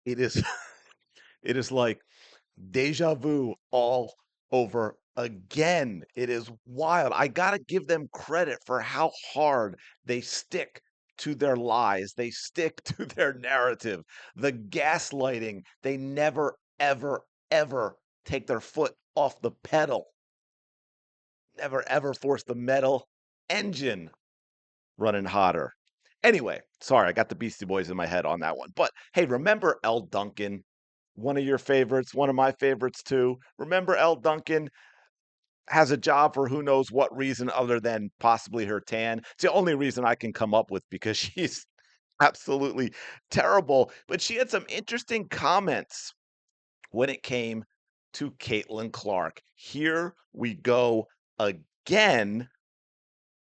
It is it is like deja vu all over again. It is wild. I gotta give them credit for how hard they stick to their lies. They stick to their narrative. The gaslighting, they never, ever, ever take their foot off the pedal. Never, ever force the metal engine running hotter. Anyway, sorry, I got the Beastie Boys in my head on that one. But hey, remember Elle Duncan? One of your favorites, one of my favorites too. Remember Elle Duncan has a job for who knows what reason other than possibly her tan. It's the only reason I can come up with because she's absolutely terrible. But she had some interesting comments when it came to Caitlin Clark. Here we go again.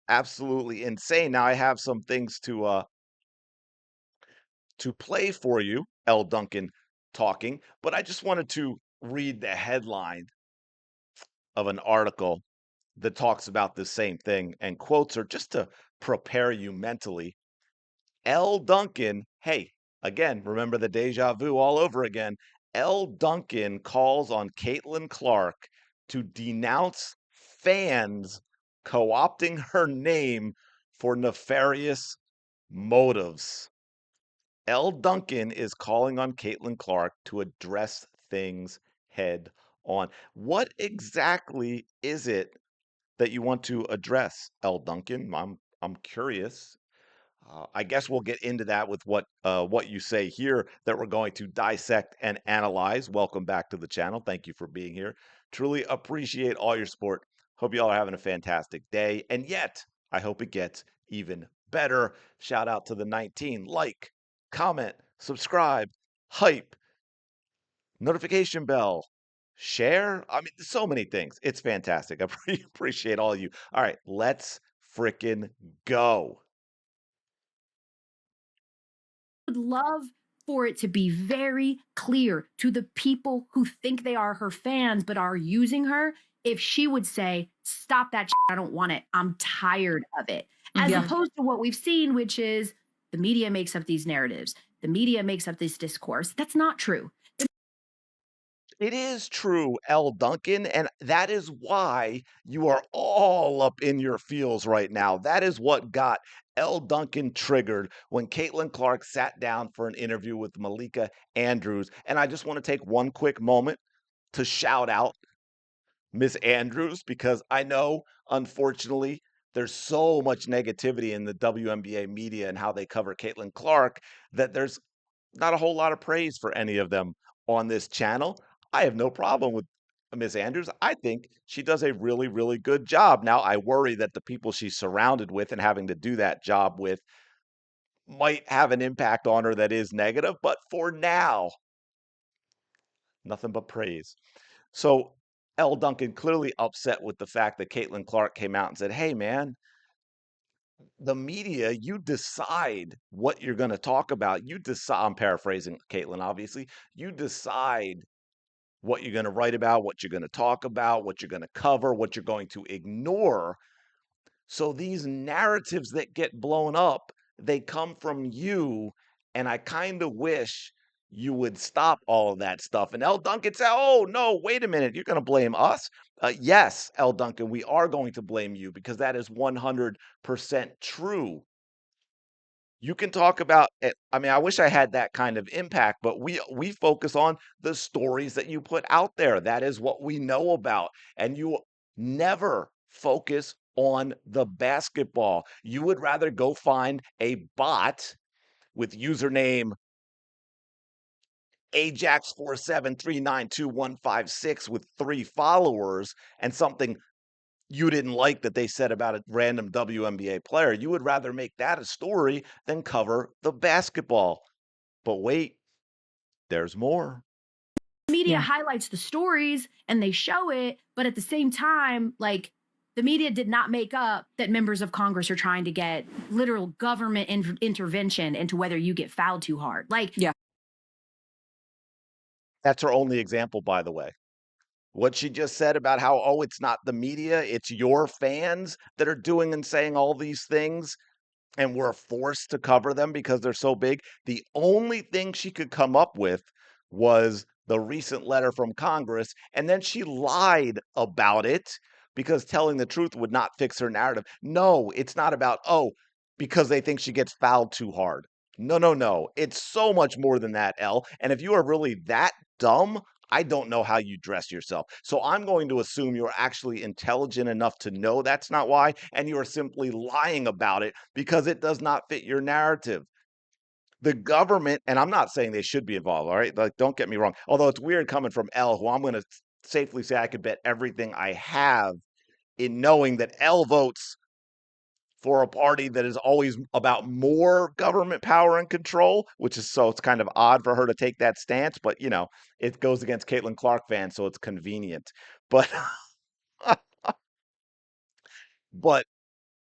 Absolutely insane. Now I have some things to play for you, Elle Duncan talking, but I just wanted to read the headline of an article that talks about the same thing and quotes her just to prepare you mentally. Elle Duncan, hey, again, remember the deja vu all over again. Elle Duncan calls on Caitlin Clark to denounce fans co opting her name for nefarious motives. Elle Duncan is calling on Caitlin Clark to address things head on. What exactly is it that you want to address, Elle Duncan? I'm curious. I guess we'll get into that with what you say here that we're going to dissect and analyze. Welcome back to the channel. Thank you for being here. Truly appreciate all your support. Hope you all are having a fantastic day. And yet, I hope it gets even better. Shout out to the 19. Like, comment, subscribe, hype, notification bell, share. I mean, so many things. It's fantastic. I appreciate all of you. All right, let's freaking go. Would love for it to be very clear to the people who think they are her fans but are using her if she would say, stop that shit, I don't want it, I'm tired of it, as opposed to what we've seen, which is the media makes up these narratives, the media makes up this discourse. That's not true. It is true, Elle Duncan, and that is why you are all up in your feels right now. That is what got Elle Duncan triggered when Caitlin Clark sat down for an interview with Malika Andrews. And I just want to take one quick moment to shout out Miss Andrews because I know, unfortunately, there's so much negativity in the WNBA media and how they cover Caitlin Clark that there's not a whole lot of praise for any of them on this channel. I have no problem with Miss Andrews. I think she does a really, really good job. Now, I worry that the people she's surrounded with and having to do that job with might have an impact on her that is negative, but for now, nothing but praise. So, Elle Duncan clearly upset with the fact that Caitlin Clark came out and said, "Hey, man, the media, you decide what you're going to talk about. You decide." I'm paraphrasing Caitlin, obviously. You decide what you're going to write about, what you're going to talk about, what you're going to cover, what you're going to ignore. So these narratives that get blown up, they come from you. And I kind of wish you would stop all of that stuff. And Elle Duncan said, "Oh, no, wait a minute. You're going to blame us?" Yes, Elle Duncan, we are going to blame you because that is 100% true. You can talk about it. I mean, I wish I had that kind of impact, but we focus on the stories that you put out there. That is what we know about. And you never focus on the basketball. You would rather go find a bot with username Ajax47392156 with 3 followers and something you didn't like that they said about a random WNBA player. You would rather make that a story than cover the basketball. But wait, there's more. Media highlights the stories and they show it, but at the same time, like, the media did not make up that members of Congress are trying to get literal government intervention into whether you get fouled too hard. Like, That's her only example, by the way. What she just said about how, oh, it's not the media, it's your fans that are doing and saying all these things. and were forced to cover them because they're so big. The only thing she could come up with was the recent letter from Congress, and then she lied about it because telling the truth would not fix her narrative. No, it's not about, oh, because they think she gets fouled too hard. No, no, no. It's so much more than that, Elle. And if you are really that dumb, I don't know how you dress yourself. So I'm going to assume you're actually intelligent enough to know that's not why, and you are simply lying about it because it does not fit your narrative. The government, and I'm not saying they should be involved, all right? Like, don't get me wrong. Although it's weird coming from Elle, who I'm going to safely say I could bet everything I have in knowing that Elle votes for a party that is always about more government power and control, which is so it's kind of odd for her to take that stance, but it goes against Caitlin Clark fans, so it's convenient. But but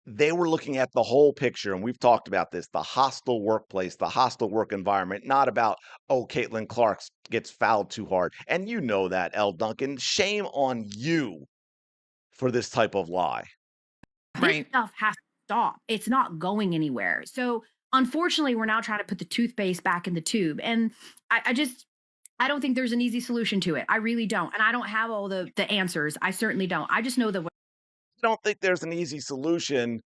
they were looking at the whole picture, and we've talked about this, the hostile workplace, the hostile work environment, not about, oh, Caitlin Clark gets fouled too hard. And you know that, Elle Duncan. Shame on you for this type of lie. This Right. stuff has to stop. It's not going anywhere. So unfortunately, we're now trying to put the toothpaste back in the tube. And I don't think there's an easy solution to it. I really don't. And I don't have all the answers. I certainly don't. I just know that I don't think there's an easy solution.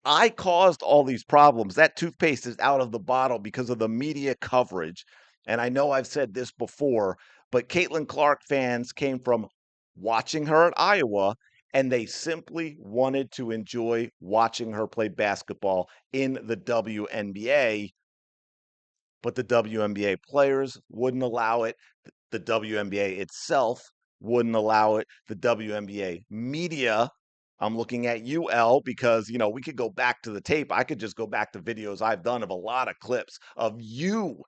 I caused all these problems. That toothpaste is out of the bottle because of the media coverage. And I know I've said this before, but Caitlin Clark fans came from watching her at Iowa, and they simply wanted to enjoy watching her play basketball in the WNBA, but the WNBA players wouldn't allow it. The WNBA itself wouldn't allow it. The WNBA media, I'm looking at you, L, because we could go back to the tape. I could just go back to videos I've done of a lot of clips of you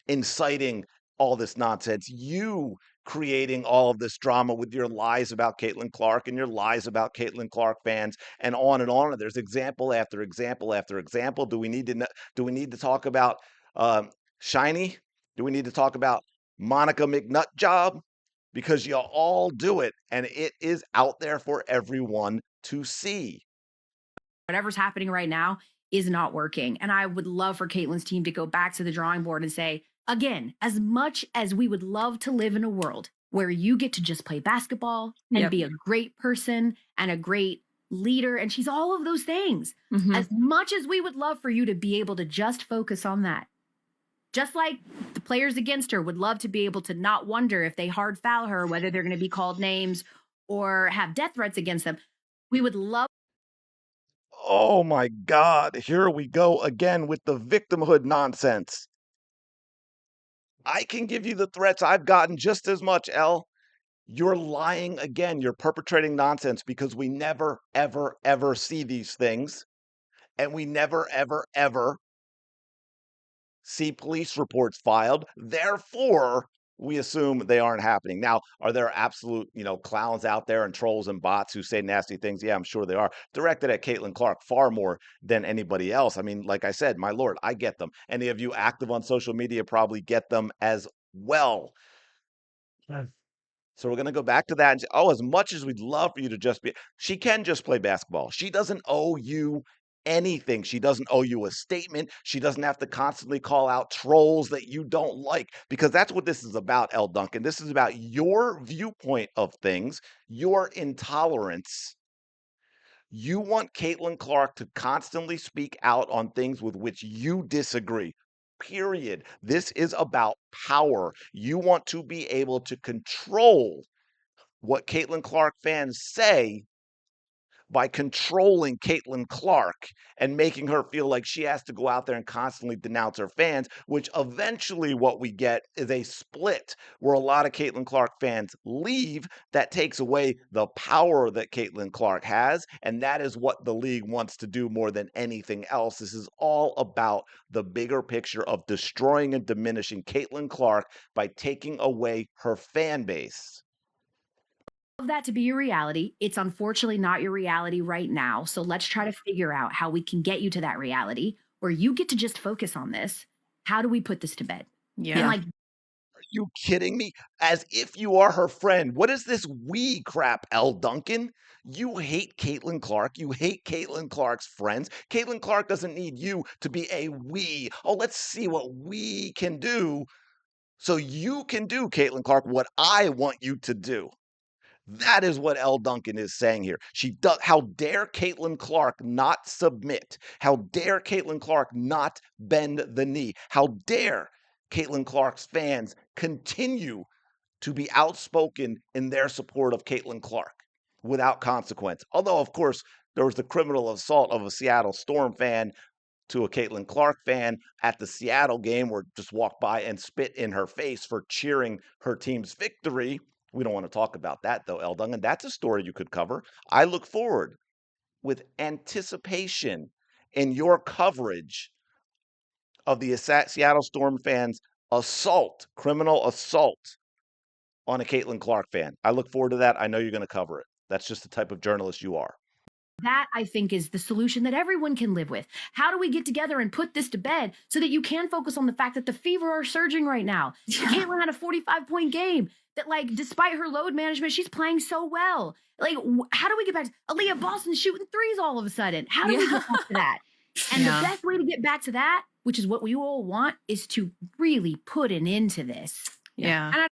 inciting all this nonsense, you creating all of this drama with your lies about Caitlin Clark and your lies about Caitlin Clark fans, and on and on. And there's example after example after example. Do we need to do we need to talk about Shiny? Do we need to talk about Monica McNutjob? Because you all do it, and it is out there for everyone to see. whatever's happening right now is not working. And I would love for Caitlin's team to go back to the drawing board and say, again, as much as we would love to live in a world where you get to just play basketball and Yep. be a great person and a great leader, and she's all of those things. Mhm. As much as we would love for you to be able to just focus on that, just like the players against her would love to be able to not wonder if they hard foul her, whether they're going to be called names or have death threats against them. We would love Oh my God, here we go again with the victimhood nonsense. I can give you the threats I've gotten just as much, L. You're lying again. You're perpetrating nonsense because we never, ever, ever see these things. And we never, ever, ever see police reports filed. Therefore, we assume they aren't happening. Now, are there absolute, clowns out there and trolls and bots who say nasty things? Yeah, I'm sure they are. Directed at Caitlin Clark far more than anybody else. I mean, like I said, my lord, I get them. Any of you active on social media probably get them as well. So we're going to go back to that and say, oh, as much as we'd love for you to just be, she can just play basketball. She doesn't owe you anything. She doesn't owe you a statement. She doesn't have to constantly call out trolls that you don't like, because that's what this is about, Elle Duncan. This is about your viewpoint of things, your intolerance. You want Caitlin Clark to constantly speak out on things with which you disagree. Period. This is about power. You want to be able to control what Caitlin Clark fans say by controlling Caitlin Clark and making her feel like she has to go out there and constantly denounce her fans, which eventually what we get is a split where a lot of Caitlin Clark fans leave. That takes away the power that Caitlin Clark has. And that is what the league wants to do more than anything else. This is all about the bigger picture of destroying and diminishing Caitlin Clark by taking away her fan base. that to be your reality. It's unfortunately not your reality right now. So let's try to figure out how we can get you to that reality where you get to just focus on this. How do we put this to bed? And Yeah. like you kidding me? As if you are her friend. What is this "we" crap, Elle Duncan? You hate Caitlin Clark. You hate Caitlin Clark's friends. Caitlin Clark doesn't need you to be a "we." Oh, let's see what we can do so you can do, Caitlin Clark, what I want you to do. That is what Elle Duncan is saying here. She does. How dare Caitlin Clark not submit? How dare Caitlin Clark not bend the knee? How dare Caitlin Clark's fans continue to be outspoken in their support of Caitlin Clark without consequence? Although, of course, there was the criminal assault of a Seattle Storm fan to a Caitlin Clark fan at the Seattle game, where just walked by and spit in her face for cheering her team's victory. We don't want to talk about that though, Elle Duncan. That's a story you could cover. I look forward with anticipation in your coverage of the Seattle Storm fans' assault, criminal assault on a Caitlin Clark fan. I look forward to that. I know you're going to cover it. That's just the type of journalist you are. That, I think, is the solution that everyone can live with. How do we get together and put this to bed so that you can focus on the fact that the Fever are surging right now? Yeah. Caitlin had a 45-point game that, like, despite her load management, she's playing so well. Like, how do we get back to Aaliyah Boston shooting threes all of a sudden? How do we get back to that? And the best way to get back to that, which is what we all want, is to really put an end to this. Yeah. And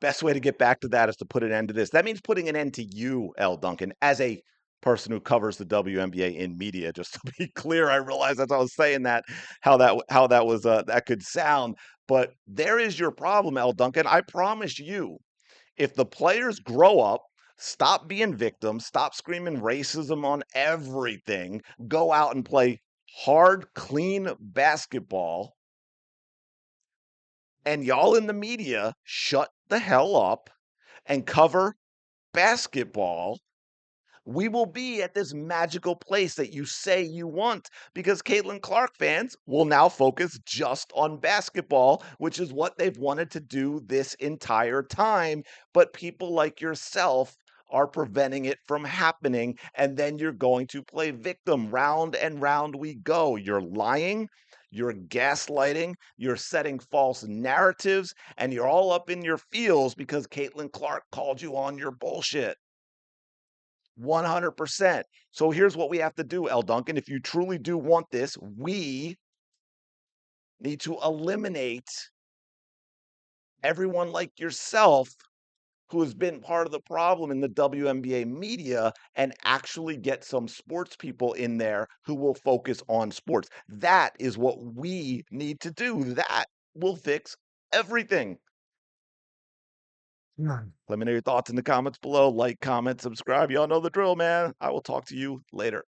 best way to get back to that is to put an end to this. That means putting an end to you, Elle Duncan, as a person who covers the WNBA in media. Just to be clear, I realize as I was saying that how that was that could sound, but there is your problem, Elle Duncan. I promise you, if the players grow up, stop being victims, stop screaming racism on everything, go out and play hard, clean basketball, and y'all in the media shut the hell up and cover basketball, we will be at this magical place that you say you want, because Caitlin Clark fans will now focus just on basketball, which is what they've wanted to do this entire time. But people like yourself are preventing it from happening. And then you're going to play victim. Round and round we go. You're lying. You're gaslighting, you're setting false narratives, and you're all up in your feels because Caitlin Clark called you on your bullshit. 100%. So here's what we have to do, Elle Duncan. If you truly do want this, we need to eliminate everyone like yourself who has been part of the problem in the WNBA media, and actually get some sports people in there who will focus on sports. That is what we need to do. That will fix everything. Let me know your thoughts in the comments below. Like, comment, subscribe. Y'all know the drill, man. I will talk to you later.